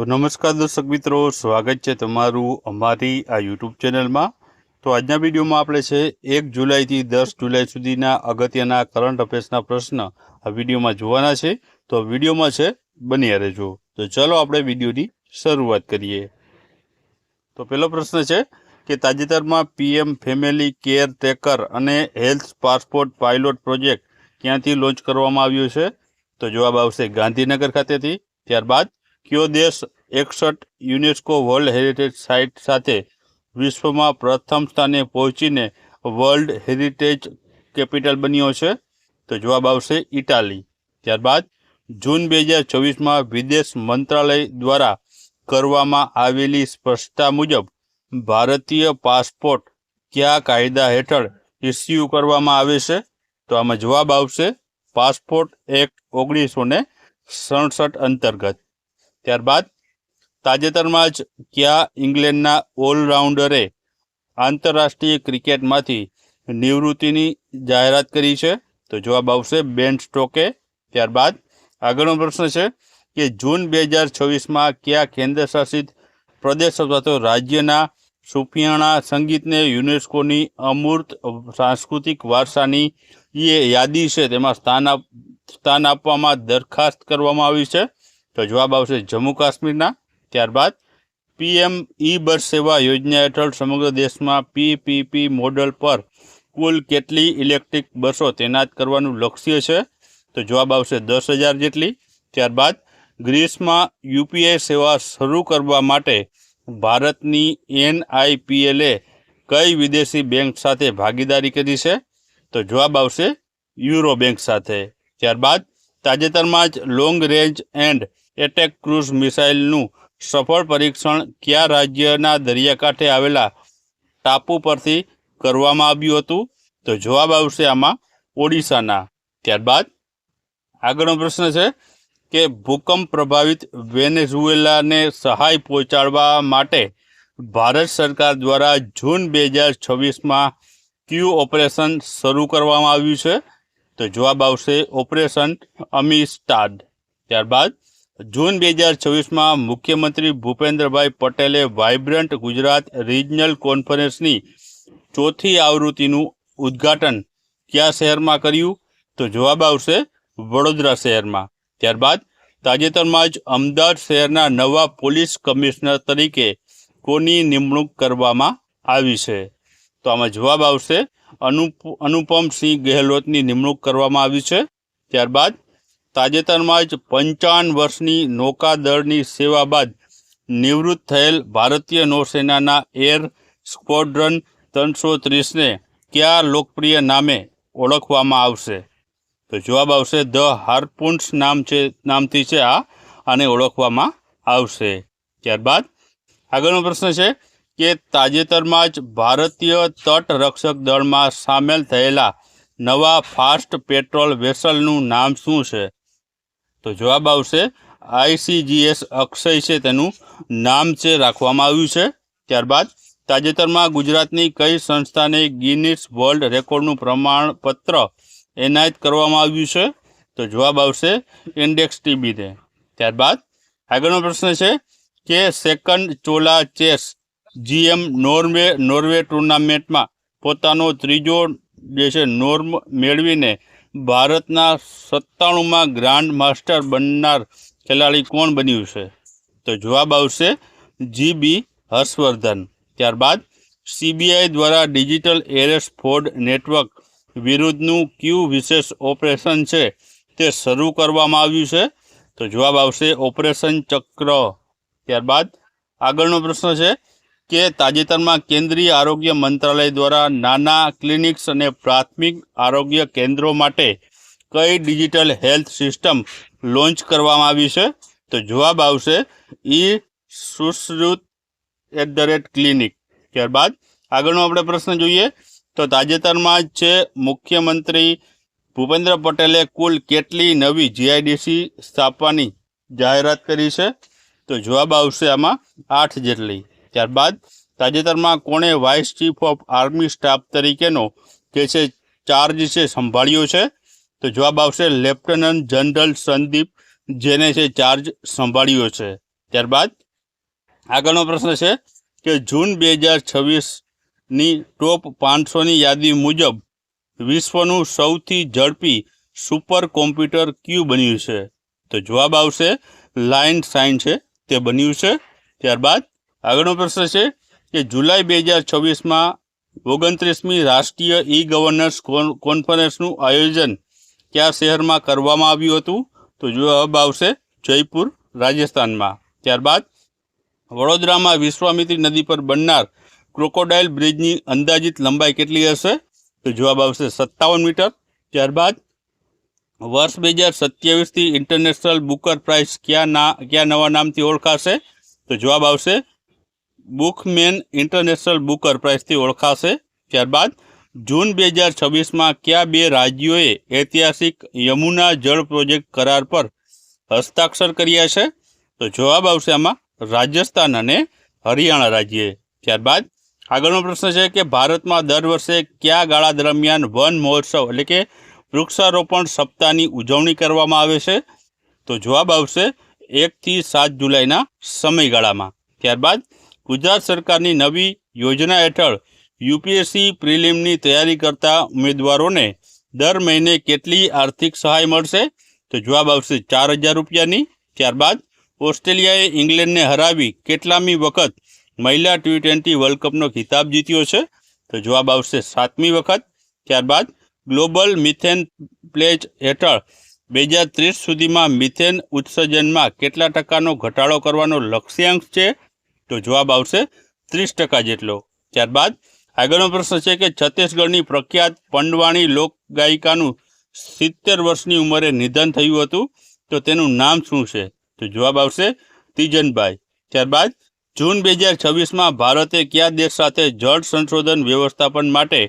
તો નમસ્કાર દર્શક મિત્રો, સ્વાગત છે તમારું અમારી આ યુટ્યુબ ચેનલમાં। તો આજના વિડીયોમાં આપણે છે 1 જુલાઈથી 10 જુલાઈ સુધીના અગત્યના કરંટ અફેર્સના પ્રશ્ન આ વિડીયોમાં જોવાના છે। તો વિડીયોમાં છે બન્યા રહેજો। તો ચલો આપણે વિડીયોની શરૂઆત કરીએ। તો પહેલો પ્રશ્ન છે કે તાજેતરમાં પીએમ ફેમિલી કેર ટ્રેકર અને હેલ્થ પાસપોર્ટ પાયલોટ પ્રોજેક્ટ ક્યાંથી લોન્ચ કરવામાં આવ્યો છે? તો જવાબ આવશે ગાંધીનગર ખાતેથી। ત્યારબાદ કયો દેશ 61 યુનેસ્કો વર્લ્ડ હેરિટેજ સાઇટ સાથે વિશ્વમાં પ્રથમ સ્થાને પહોંચીને વર્લ્ડ હેરિટેજ કેપિટલ બન્યો છે? તો જવાબ આવશે ઇટાલી। ત્યારબાદ જૂન 2024માં વિદેશ મંત્રાલય દ્વારા કરવામાં આવેલી સ્પષ્ટતા મુજબ ભારતીય પાસપોર્ટ કયા કાયદા હેઠળ ઇસ્યુ કરવામાં આવે છે? તો આમાં જવાબ આવશે પાસપોર્ટ એક્ટ 1967 અંતર્ગત। ત્યારબાદ તાજેતરમાં જ કયા ઇંગ્લેન્ડના ઓલરાઉન્ડરે આંતરરાષ્ટ્રીય ક્રિકેટમાંથી નિવૃત્તિની જાહેરાત કરી છે? તો જવાબ આવશે બેન સ્ટોકે। ત્યારબાદ આગળનો પ્રશ્ન છે કે જૂન 2024માં કયા કેન્દ્રશાસિત પ્રદેશ અથવા તો રાજ્યના સુફિયાણા સંગીતને યુનેસ્કોની અમૂર્ત સાંસ્કૃતિક વારસાની યાદી છે તેમાં સ્થાન આપવામાં દરખાસ્ત કરવામાં આવી છે? તો જવાબ આવશે જમ્મુ કાશ્મીરના। ત્યારબાદ પીએમ ઈ બસ સેવા યોજના હેઠળ સમગ્ર દેશમાં પીપીપી મોડલ પર કુલ કેટલી ઇલેક્ટ્રિક બસો તૈનાત કરવાનું લક્ષ્ય છે? તો જવાબ આવશે 10,000 જેટલી। ત્યારબાદ ગ્રીસમાં યુપીઆઈ સેવા શરૂ કરવા માટે ભારતની NIPLએ કઈ વિદેશી બેંક સાથે ભાગીદારી કરી છે? તો જવાબ આવશે યુરો બેંક સાથે। ત્યારબાદ તાજેતરમાં જ long range and attack cruise મિસાઇલનું સફળ પરીક્ષણ કયા રાજ્યના દરિયાકાંઠે આવેલા ટાપુ પરથી કરવામાં આવ્યું હતું? તો જવાબ આવશે આમાં ઓડિશાના। ત્યારબાદ આગળનો પ્રશ્ન છે કે ભૂકંપ પ્રભાવિત વેનેઝુએલાને સહાય પહોંચાડવા માટે ભારત સરકાર દ્વારા જૂન 2026માં કયું ઓપરેશન શરૂ કરવામાં આવ્યું છે? તો જવાબ આવશે ઓપરેશન અમિસ્ટાડ। ત્યારબાદ જૂન 2026માં મુખ્યમંત્રી ભૂપેન્દ્રભાઈ પટેલે વાઇબ્રન્ટ ગુજરાત રિજનલ કોન્ફરન્સની 4થી આવૃત્તિનું ઉદ્ઘાટન કયા શહેરમાં કર્યું? તો જવાબ આવશે વડોદરા શહેરમાં। ત્યારબાદ તાજેતરમાં જ અમદાવાદ શહેરના નવા પોલીસ કમિશનર તરીકે કોની નિમણૂક કરવામાં આવી છે? તો આમાં જવાબ આવશે અનુપમસિંહ ગેહલોતની નિમણૂક કરવામાં આવી છે। ત્યારબાદ તાજેતરમાં જ 55 વર્ષની નૌકાદળની સેવા બાદ નિવૃત્ત થયેલ ભારતીય નૌસેનાના એર સ્ક્વોડ્રન 330ને કયા લોકપ્રિય નામે ઓળખવામાં આવશે? તો જવાબ આવશે ધ હાર્પૂન્સ નામથી છે આને ઓળખવામાં આવશે। ત્યારબાદ આગળનો પ્રશ્ન છે કે તાજેતરમાં જ ભારતીય તટરક્ષક દળમાં સામેલ થયેલા નવા ફાસ્ટ પેટ્રોલ વેસલનું નામ શું છે? તો જવાબ આવશે ICGS અક્ષય છે તેનું નામ છે રાખવામાં આવ્યું છે। ત્યારબાદ તાજેતરમાં ગુજરાતની કઈ સંસ્થાને ગિનિસ વર્લ્ડ રેકોર્ડનું પ્રમાણપત્ર એનાયત કરવામાં આવ્યું છે? તો જવાબ આવશે ઇન્ડેક્સ TBને। ત્યારબાદ આગળનો પ્રશ્ન છે કે second Chola chess GM Norway ટુર્નામેન્ટમાં પોતાનો ત્રીજો નોર્મ મેળવીને ભારતના 97માં ગ્રાન્ડ માસ્ટર બનનાર ખેલાડી કોણ બન્યું છે? તો જવાબ આવશે GB હર્ષવર્ધન। ત્યારબાદ CBI દ્વારા ડિજિટલ એરેસ્ટ ફ્રોડ નેટવર્ક વિરુદ્ધનું કયું વિશેષ ઓપરેશન છે તે શરૂ કરવામાં આવ્યું છે? તો જવાબ આવશે ઓપરેશન ચક્ર। ત્યારબાદ આગળનો પ્રશ્ન છે કે તાજેતરમાં કેન્દ્રીય આરોગ્ય મંત્રાલય દ્વારા નાના ક્લિનિક્સ અને પ્રાથમિક આરોગ્ય કેન્દ્રો માટે કઈ ડિજિટલ હેલ્થ સિસ્ટમ લોન્ચ કરવામાં આવી છે? તો જવાબ આવશે સુશ્રુત @ક્લિનિક। ત્યારબાદ આગળનો આપણે પ્રશ્ન જોઈએ તો તાજેતરમાં જ છે મુખ્યમંત્રી ભૂપેન્દ્ર પટેલે કુલ કેટલી નવી GIDC સ્થાપવાની જાહેરાત કરી છે? તો જવાબ આવશે આમાં 8 જેટલી। ત્યારબાદ તાજેતરમાં કોણે vice chief of army staff તરીકેનો જે છે ચાર્જ છે સંભાળ્યો છે? તો જવાબ આવશે લેફ્ટનન્ટ જનરલ સંદીપ જેને છે ચાર્જ સંભાળ્યો છે। ત્યારબાદ આગળનો પ્રશ્ન છે કે જૂન 2026ની ટોપ 500ની યાદી મુજબ વિશ્વનું સૌથી ઝડપી સુપર કોમ્પ્યુટર કયું બન્યું છે? તો જવાબ આવશે લાયન સાઇન છે તે બન્યું છે. ત્યારબાદ આગળનો પ્રશ્ન છે કે જુલાઈ 2026માં 29મી રાષ્ટ્રીય ઈ ગવર્નન્સ કોન્ફરન્સનું આયોજન કયા શહેરમાં કરવામાં આવ્યું હતું? તો જવાબ આવશે જયપુર, રાજસ્થાનમાં. ત્યારબાદ વડોદરામાં વિશ્વામિત્રી નદી પર બનનાર ક્રોકોડાઇલ બ્રિજની અંદાજિત લંબાઈ કેટલી હશે? તો જવાબ આવશે 57 મીટર. ત્યારબાદ વર્ષ 2027થી ઇન્ટરનેશનલ બુકર પ્રાઇઝ કયા નવા નામથી ઓળખાશે? તો જવાબ આવશે બુકમેન ઇન્ટરનેશનલ બુકર પ્રાઇઝથી ઓળખાશે. ત્યારબાદ જૂન 2026માં કયા 2 રાજ્યોએ ઐતિહાસિક યમુના જળ પ્રોજેક્ટ કરાર પર હસ્તાક્ષર કર્યા છે? તો જવાબ આવશે આમાં રાજસ્થાન અને હરિયાણા રાજ્યએ. ત્યારબાદ આગળનો પ્રશ્ન છે કે ભારતમાં દર વર્ષે કયા ગાળા દરમિયાન વન મહોત્સવ એટલે કે વૃક્ષારોપણ સપ્તાહની ઉજવણી કરવામાં આવે છે? તો જવાબ આવશે 1 થી 7 જુલાઈના સમયગાળામાં. ત્યારબાદ ગુજરાત સરકારની નવી યોજના હેઠળ યુપીએસસી પ્રિલિમની તૈયારી કરતા ઉમેદવારોને દર મહિને કેટલી આર્થિક સહાય મળશે? તો જવાબ આવશે 4,000 રૂપિયાની. ત્યારબાદ ઓસ્ટ્રેલિયાએ ઇંગ્લેન્ડને હરાવી કેટલામી વખત મહિલા T20 વર્લ્ડ કપનો ખિતાબ જીત્યો છે? તો જવાબ આવશે 7મી વખત. ત્યારબાદ ગ્લોબલ મિથેન પ્લેજ હેઠળ 2030 સુધીમાં મિથેન ઉત્સર્જનમાં કેટલા ટકાનો ઘટાડો કરવાનો લક્ષ્યાંક છે? તો જવાબ આવશે 30% જેટલો. ત્યારબાદ આગળનો પ્રશ્ન છે કે છત્તીસગઢની પ્રખ્યાત પંડવાણી લોકગાયિકાનું 70 વર્ષની ઉંમરે નિધન થયું હતું, તો તેનું નામ શું છે? તો જવાબ આવશે તીજનબાઈ. ત્યારબાદ જૂન 2026માં ભારતે કયા દેશ સાથે જળ સંશોધન વ્યવસ્થાપન માટે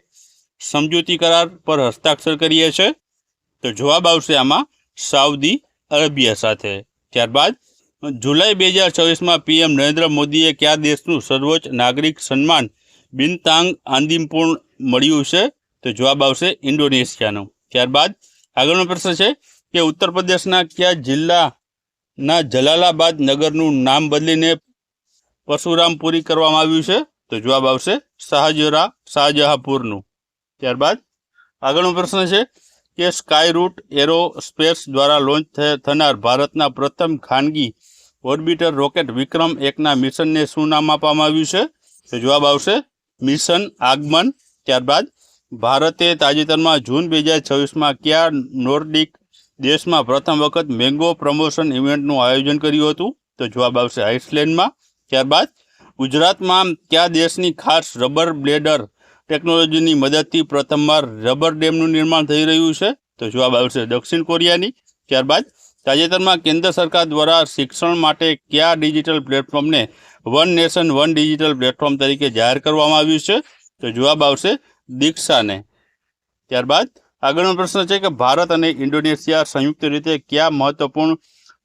સમજૂતી કરાર પર હસ્તાક્ષર કર્યા છે? તો જવાબ આવશે આમાં સાઉદી અરેબિયા સાથે. ત્યારબાદ જુલાઈ 2026માં PM નરેન્દ્ર મોદીએ કયા દેશનું સર્વોચ્ચ નાગરિક સન્માન બિન્તાંગ આંદિમપુર મળ્યું છે? તો જવાબ આવશે ઇન્ડોનેશિયાનો. ત્યારબાદ આગળનો પ્રશ્ન છે કે ઉત્તર પ્રદેશના કયા જિલ્લાના જલાલાબાદ નગરનું નામ બદલીને પરશુરામપુરી કરવામાં આવ્યું છે? તો જવાબ આવશે શાહજહાંપુરનું. ત્યારબાદ આગળનો પ્રશ્ન છે કે સ્કાય રૂટ એરોસ્પેસ દ્વારા લોન્ચ થનાર ભારતના પ્રથમ ખાનગી ઓર્બિટર રોકેટ વિક્રમ 1ના મિશનને શું નામ આપવામાં આવ્યું છે? તો જવાબ આવશે મિશન આગમન. ત્યારબાદ ભારતે તાજેતરમાં જૂન 2026માં કયા નોર્ડિક દેશમાં પ્રથમ વખત મેંગો પ્રમોશન ઇવેન્ટનું આયોજન કર્યું હતું? તો જવાબ આવશે આઇસલેન્ડમાં. ત્યારબાદ ગુજરાતમાં કયા દેશની ખાસ રબર બ્લેડર ટેકનોલોજીની મદદથી પ્રથમવાર રબર ડેમનું નિર્માણ થઈ રહ્યું છે? તો જવાબ આવશે દક્ષિણ કોરિયાની. ત્યારબાદ તાજેતરમાં કેન્દ્ર સરકાર દ્વારા શિક્ષણ માટે કયા ડિજિટલ પ્લેટફોર્મને one nation one digital platform તરીકે જાહેર કરવામાં આવ્યું છે? તો જવાબ આવશે દીક્ષાને. ત્યારબાદ આગળનો પ્રશ્ન છે કે ભારત અને ઇન્ડોનેશિયા સંયુક્ત રીતે કયા મહત્વપૂર્ણ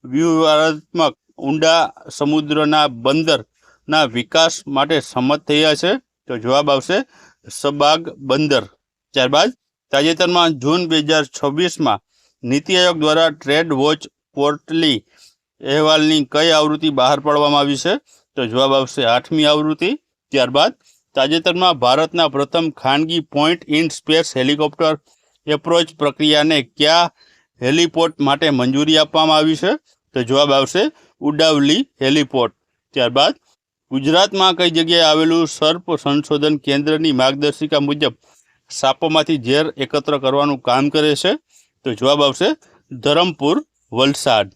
વ્યૂહાત્મક ઊંડા સમુદ્રના બંદરના વિકાસ માટે સંમત થયા છે? તો જવાબ આવશે સબાગ બંદર. ત્યારબાદ તાજેતરમાં જૂન 2026માં નીતિ આયોગ દ્વારા ટ્રેડ વોચ ક્વાર્ટરલી અહેવાલની કઈ આવૃત્તિ બહાર પાડવામાં આવી છે? તો જવાબ આવશે 8મી આવૃત્તિ. ત્યારબાદ તાજેતરમાં ભારતના પ્રથમ ખાનગી point in space helicopter approach પ્રક્રિયાને કયા હેલિપોર્ટ માટે મંજૂરી આપવામાં આવી છે? તો જવાબ આવશે ઉડાવલી હેલિપોર્ટ. ત્યારબાદ ગુજરાતમાં કઈ જગ્યાએ આવેલું સર્પ સંશોધન કેન્દ્રની માર્ગદર્શિકા મુજબ સાપોમાંથી ઝેર એકત્ર કરવાનું કામ કરે છે? તો જવાબ આવશે ધરમપુર, વલસાડ.